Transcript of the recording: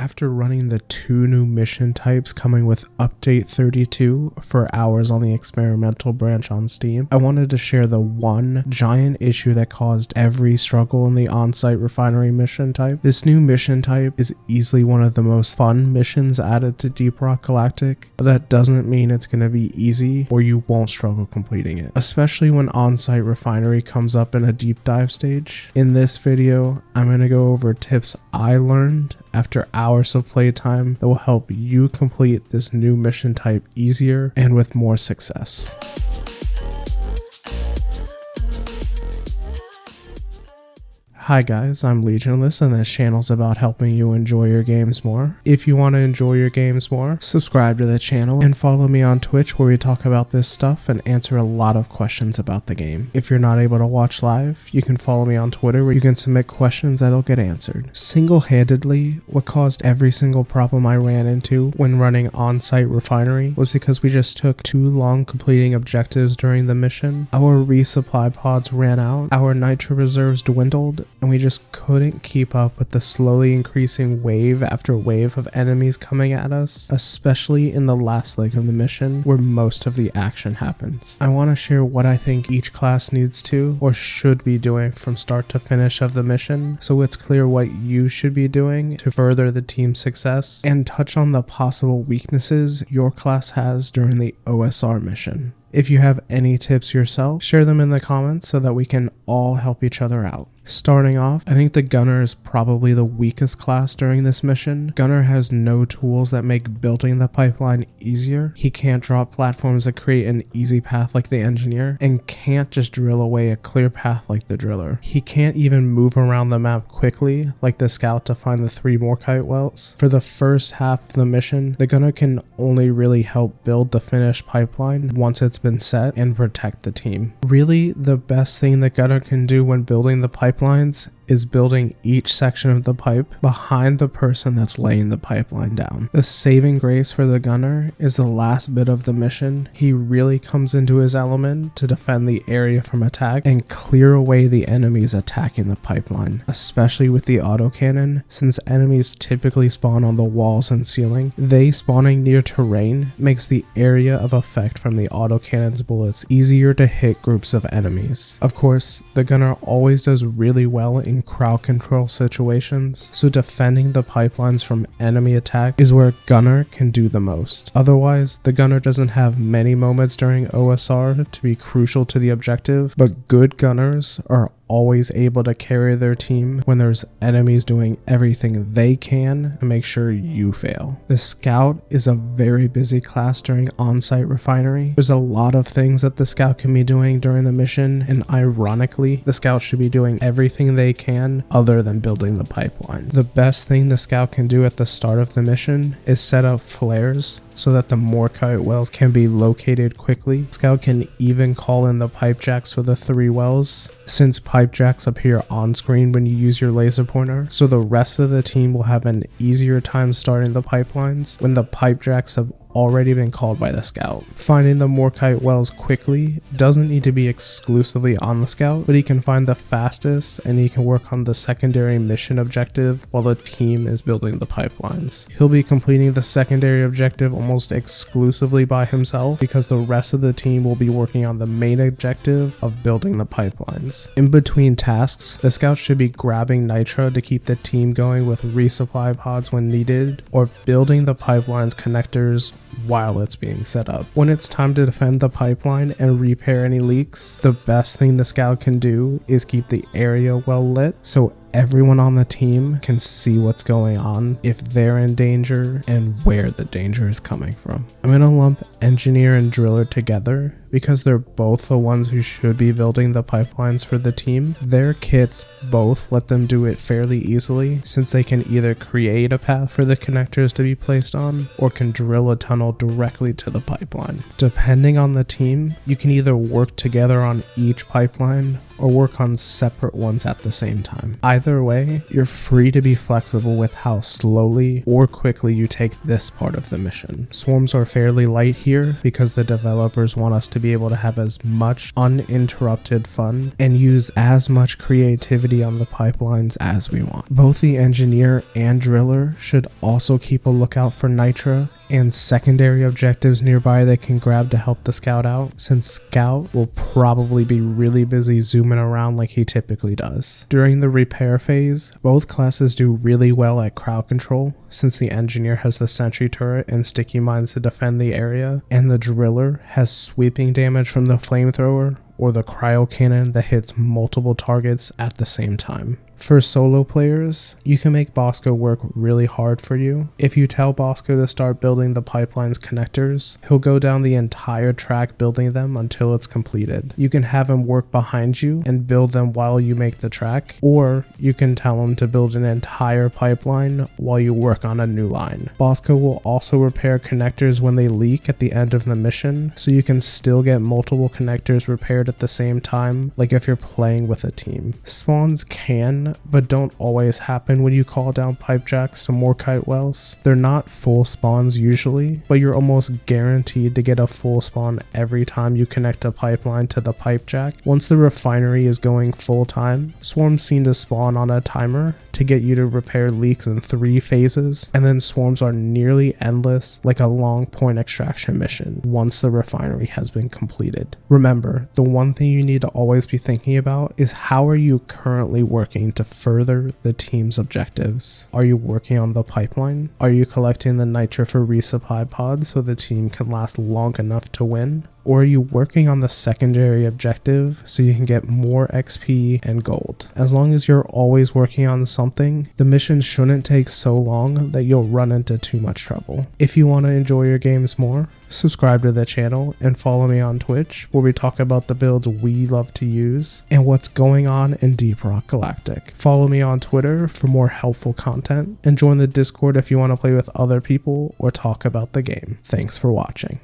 After running the 2 new mission types coming with Update 32 for hours on the experimental branch on Steam, I wanted to share the one giant issue that caused every struggle in the On-Site Refinery mission type. This new mission type is easily one of the most fun missions added to Deep Rock Galactic, but that doesn't mean it's going to be easy or you won't struggle completing it, especially when On-Site Refinery comes up in a deep dive stage. In this video, I'm going to go over tips I learned after hours of playtime that will help you complete this new mission type easier and with more success. Hi guys, I'm Legionless and this channel is about helping you enjoy your games more. If you want to enjoy your games more, subscribe to the channel and follow me on Twitch where we talk about this stuff and answer a lot of questions about the game. If you're not able to watch live, you can follow me on Twitter where you can submit questions that'll get answered. Single-handedly, what caused every single problem I ran into when running On-Site Refinery was because we just took too long completing objectives during the mission. Our resupply pods ran out, our nitro reserves dwindled, and we just couldn't keep up with the slowly increasing wave after wave of enemies coming at us, especially in the last leg of the mission where most of the action happens. I want to share what I think each class needs to or should be doing from start to finish of the mission, so it's clear what you should be doing to further the team's success, and touch on the possible weaknesses your class has during the OSR mission. If you have any tips yourself, share them in the comments so that we can all help each other out. Starting off, I think the Gunner is probably the weakest class during this mission. Gunner has no tools that make building the pipeline easier. He can't drop platforms that create an easy path like the Engineer, and can't just drill away a clear path like the Driller. He can't even move around the map quickly like the Scout to find the 3 Morkite wells. For the first half of the mission, the Gunner can only really help build the finished pipeline once it's been set and protect the team. Really, the best thing the Gunner can do when building the pipelines is building each section of the pipe behind the person that's laying the pipeline down. The saving grace for the Gunner is the last bit of the mission. He really comes into his element to defend the area from attack and clear away the enemies attacking the pipeline, especially with the autocannon. Since enemies typically spawn on the walls and ceiling, they spawning near terrain makes the area of effect from the autocannon's bullets easier to hit groups of enemies. Of course, the Gunner always does really well in crowd control situations, so defending the pipelines from enemy attack is where Gunner can do the most. Otherwise, the Gunner doesn't have many moments during OSR to be crucial to the objective, but good Gunners are always able to carry their team when there's enemies doing everything they can to make sure you fail. The Scout is a very busy class during On-Site Refinery. There's a lot of things that the Scout can be doing during the mission, and ironically, the Scout should be doing everything they can other than building the pipeline. The best thing the Scout can do at the start of the mission is set up flares so that the Morkite wells can be located quickly. Scout can even call in the pipe jacks for the 3 wells, since pipe jacks appear on screen when you use your laser pointer, so the rest of the team will have an easier time starting the pipelines when the pipe jacks have already been called by the Scout. Finding the Morkite wells quickly doesn't need to be exclusively on the Scout, but he can find the fastest and he can work on the secondary mission objective while the team is building the pipelines. He'll be completing the secondary objective almost exclusively by himself because the rest of the team will be working on the main objective of building the pipelines. In between tasks, the Scout should be grabbing nitro to keep the team going with resupply pods when needed, or building the pipelines connectors while it's being set up. When it's time to defend the pipeline and repair any leaks, the best thing the Scout can do is keep the area well lit so everyone on the team can see what's going on, if they're in danger, and where the danger is coming from. I'm going to lump Engineer and Driller together because they're both the ones who should be building the pipelines for the team. Their kits both let them do it fairly easily, since they can either create a path for the connectors to be placed on, or can drill a tunnel directly to the pipeline. Depending on the team, you can either work together on each pipeline, or work on separate ones at the same time. Either way, you're free to be flexible with how slowly or quickly you take this part of the mission. Swarms are fairly light here because the developers want us to be able to have as much uninterrupted fun and use as much creativity on the pipelines as we want. Both the engineer and driller should also keep a lookout for nitra and secondary objectives nearby they can grab to help the scout out, since Scout will probably be really busy zooming around like he typically does. During the repair phase, both classes do really well at crowd control, since the engineer has the sentry turret and sticky mines to defend the area, and the driller has sweeping damage from the flamethrower or the cryo cannon that hits multiple targets at the same time. For solo players, you can make Bosco work really hard for you. If you tell Bosco to start building the pipeline's connectors, he'll go down the entire track building them until it's completed. You can have him work behind you and build them while you make the track, or you can tell him to build an entire pipeline while you work on a new line. Bosco will also repair connectors when they leak at the end of the mission, so you can still get multiple connectors repaired at the same time, like if you're playing with a team. Spawns can, but don't always happen when you call down pipe jacks to Morkite wells. They're not full spawns usually, but you're almost guaranteed to get a full spawn every time you connect a pipeline to the pipe jack. Once the refinery is going full time, swarms seem to spawn on a timer to get you to repair leaks in 3 phases, and then swarms are nearly endless like a long point extraction mission once the refinery has been completed. Remember, the one thing you need to always be thinking about is how are you currently working to further the team's objectives? Are you working on the pipeline? Are you collecting the nitra for resupply pods so the team can last long enough to win? Or are you working on the secondary objective so you can get more XP and gold? As long as you're always working on something, the mission shouldn't take so long that you'll run into too much trouble. If you want to enjoy your games more, subscribe to the channel and follow me on Twitch, where we talk about the builds we love to use and what's going on in Deep Rock Galactic. Follow me on Twitter for more helpful content, and join the Discord if you want to play with other people or talk about the game. Thanks for watching.